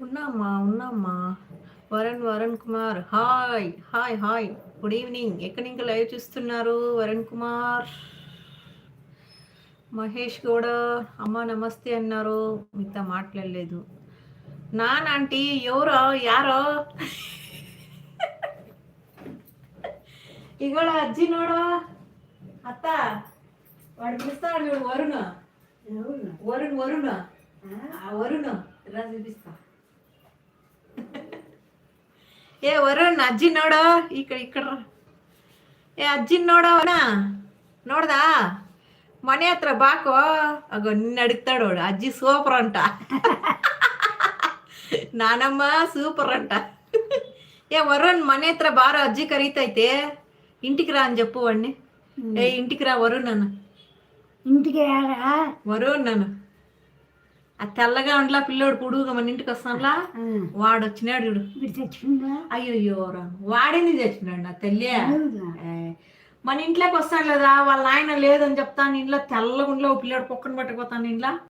ఉన్నామ్మా. Varun Kumar. Hi. Hi. Hi. Good evening. ఎక్కడి నుంచి live చూస్తున్నారు వరుణ్ కుమార్? మహేష్ కూడా అమ్మ నమస్తే అన్నారు. మీతో మాట్లాడలేదు. నానంటీ ఎవరో యారో ఇగోడ అజ్జి నోడో అత్త వాడు పిలుస్తాడు చూడు వరుణ్ వరుణ్ వరుణ్ వరుణ్ ఇలా చూపిస్తా. ఏ ವರುಣ್ ಅಜ್ಜಿ ನೋಡೋ ಈ ಕಡೆ ಏ ಅಜ್ಜಿನ ನೋಡೋಣ ನೋಡ್ದಾ ಮನೆ ಹತ್ರ ಬಾಕೋ ಅಗೋ ನಿನ್ನ ಅಡುಗ್ತಾడు ಅಜ್ಜಿ ಸೂಪರ್ ಅಂಟ ನಾನಮ್ಮ సూపర్ అంట. ఏ వరుణ్ మనే హత్ర బారో అజ్జి కరీతైతే ఇంటికి రా అని చెప్పు వాడిని. ఏ ఇంటికి రా వరుణ్ నన్ను ఇంటికి వరుణ్ నన్ను ఆ తెల్లగా ఉండలా పిల్లోడు పొడుగుగా మన ఇంటికి వస్తానులా వాడు వచ్చినాడు చూడు. చచ్చిందా? అయ్యో వాడేంది చచ్చినాడు నా తల్లి. మన ఇంట్లోకి వస్తాడు లేదా వాళ్ళ ఆయన లేదని చెప్తాను ఇంట్లో తెల్లగుంట్లో పిల్లోడు పొక్కను పట్టుకుపోతాను ఇంట్లో